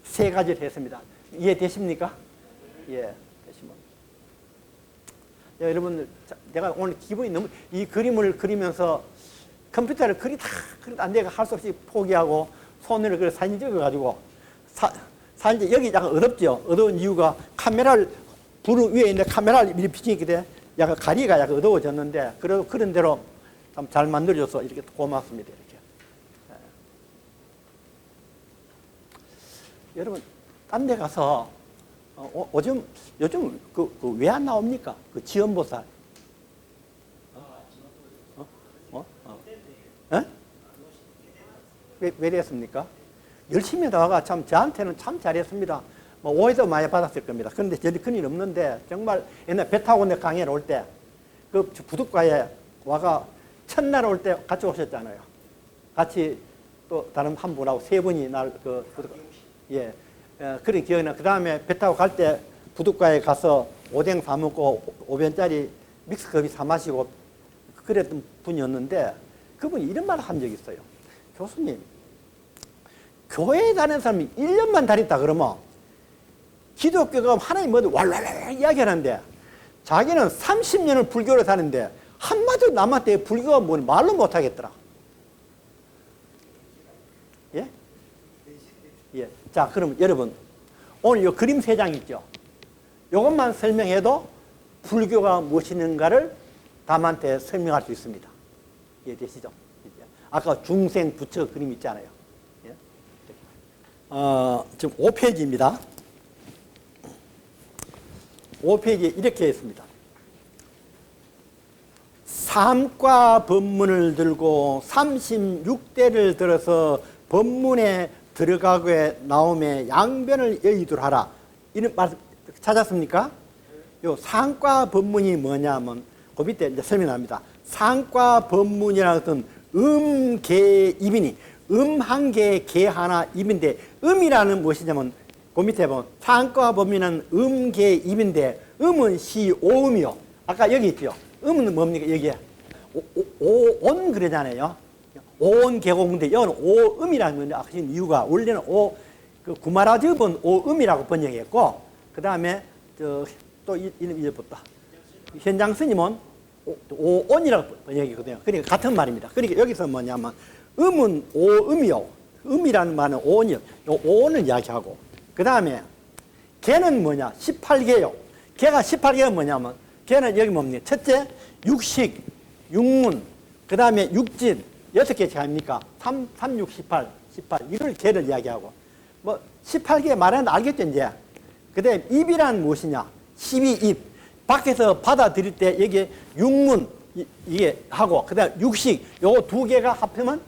3가지를 했습니다. 이해되십니까? 예, 되시면. 여러분들, 내가 오늘 기분이 너무, 이 그림을 그리면서 컴퓨터를 그리도 안 되고 할 수 없이 포기하고 손으로 그 사진 찍어가지고 사진 여기 약간 어둡죠. 어두운 이유가 카메라를 불 위에 있는 카메라를 미리 비치게 돼. 약간 가리가 약간 어두워졌는데 그런 대로 참 잘 만들어줘서 이렇게 고맙습니다. 이렇게. 여러분 딴 데 가서 요즘 왜 안 나옵니까? 그 지연보살. 에? 왜 됐습니까? 열심히 나와가 참 저한테는 참 잘했습니다. 뭐 오해도 많이 받았을 겁니다. 그런데 저리 큰일 없는데 정말 옛날 배 타고 내 강의를 올 때 그 부둣가에 와가 첫날 올 때 같이 오셨잖아요. 같이 또 다른 한 분하고 세 분이 그 부둣가 예 그런 기억이 나. 그 다음에 배 타고 갈 때 부둣가에 가서 오뎅 사 먹고 5변짜리 믹스커피 사 마시고 그랬던 분이었는데 그분이 이런 말을 한 적이 있어요. 교수님, 교회에 다니는 사람이 1년만 다녔다 그러면 기독교가 하나님 뭐든 왈왈왈 이야기하는데 자기는 30년을 불교를 사는데 한마디도 남한테 불교가 뭘 말로 못하겠더라. 예? 예. 자, 그럼 여러분 오늘 이 그림 3장 있죠? 이것만 설명해도 불교가 무엇인가를 남한테 설명할 수 있습니다. 이해되시죠? 아까 중생 부처 그림 있잖아요. 예? 지금 5페이지입니다. 5페이지에 이렇게 했습니다. 삼과 법문을 들고 36대를 들어서 법문에 들어가게 나오매 양변을 여의도하라. 이런 말씀 찾았습니까? 요 상과 법문이 뭐냐면 그 밑에 이제 설명합니다. 상과 법문이라는 것은 음계입이니 한 개, 개 하나, 입인데 음이라는 무엇이냐면 그 밑에 보면 상과 법문은 음계입인데 음은 시오음이요. 아까 여기 있죠. 음은 뭡니까? 여기에 오온 그러잖아요. 오온 계공인데 여기는 오음이라는 건데 아시는 이유가 원래는 그 구마라집은 오음이라고 번역했고 그 다음에 또 이름 잊어봤다. 현장 스님은 오온이라고 번역이거든요. 그러니까 같은 말입니다. 그러니까 여기서 뭐냐면 음은 오음이요. 음이라는 말은 오온이요. 요 오온을 이야기하고 그 다음에 개는 뭐냐? 18개요. 개가 18개가 뭐냐면 개는 여기 뭡니까? 첫째 육식, 육문, 그 다음에 육진 6개씩 아닙니까? 3, 6, 18 이걸 개를 이야기하고 뭐 18개 말하는데 알겠죠 이제? 그 다음에 입이란 무엇이냐? 12입 밖에서 받아들일 때 여기에 육문 이게 하고 그 다음에 육식 요거 2개가 합하면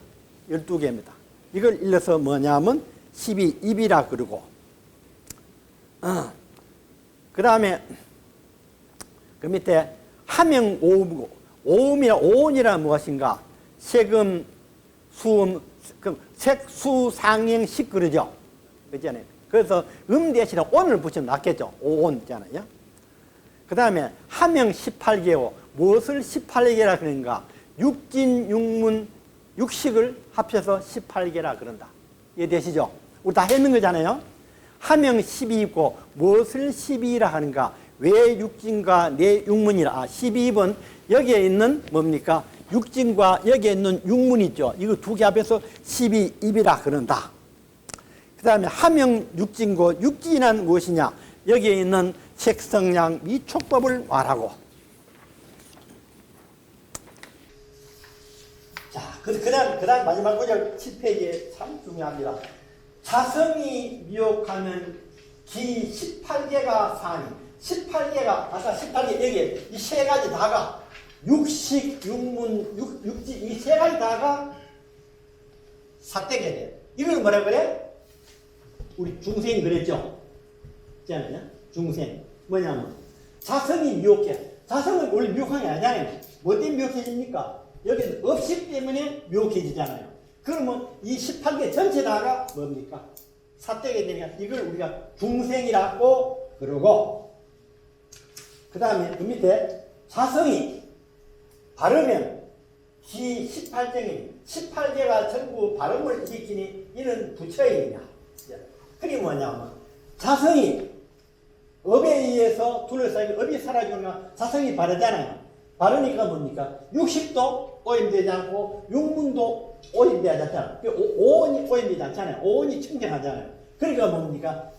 12개입니다. 이걸 일러서 뭐냐면 12입이라 그러고 그 다음에 그 밑에 하명 오음이고 오온이란 무엇인가? 세금, 수음, 색수상행식 그러죠. 그렇잖아요. 그래서 대신에 온을 붙이면 낫겠죠. 오온이잖아요. 그 다음에 하명 18개고 무엇을 18개라 그런가? 육진, 육문, 육식을 합쳐서 18개라 그런다. 이해되시죠? 우리 다 했는 거잖아요. 하명 12입고 무엇을 12라 하는가? 왜 육진과 내 육문이라? 12입은 여기에 있는 뭡니까? 육진과 여기에 있는 육문 있죠. 이거 2개 합해서 12입이라 그런다. 그 다음에 하명 육진고 육진은 무엇이냐? 여기에 있는 색성량 미촉법을 말하고. 자, 그 다음 마지막 구절 7페이지에 참 중요합니다. 자성이 미혹하면 기 18개가 사니 18개가 아까 18개 여기 이 세 가지 다가 육식, 육문, 육지 이 세 가지 다가 사대게 돼. 이걸 뭐라 그래? 우리 중생이 그랬죠? 있잖아요. 중생 뭐냐면 자성이 미혹해. 자성은 원래 미혹한 게 아니잖아요. 뭐 때문에 미혹해집니까? 여기는 업식 때문에 미혹해지잖아요. 그러면 이 18개 전체 다가 뭡니까? 사대게 되니까 이걸 우리가 중생이라고 그러고 그 다음에 그 밑에 자성이 바르면 기 18정이 18개가 전부 발음을 일으키니 이는 부처이냐. 그게 뭐냐면 자성이 업에 의해서 둘러싸이고 업이 사라지니까 자성이 바르잖아요. 바르니까 뭡니까? 육식도 오염되지 않고 육문도 오염되지 않잖아요. 오온이 오염되지 않잖아요. 오온이 청정하잖아요. 그러니까 뭡니까?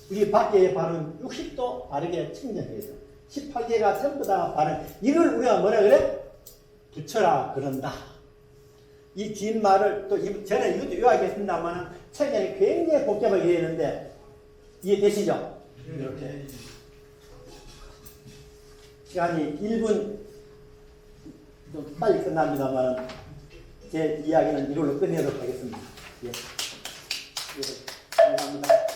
우리 밖에 바른 육식도 바르게 청정해서 18개가 전부 다 바른 이걸 우리가 뭐라 그래? 부처라 그런다. 이 긴 말을 또 전에 이것도 요약했습니다만 책에 굉장히 복잡하게 되어 있는데 이해되시죠? 이렇게 시간이 1분 좀 빨리 끝납니다만 제 이야기는 이걸로 끝내도록 하겠습니다. 예. 예. 감사합니다.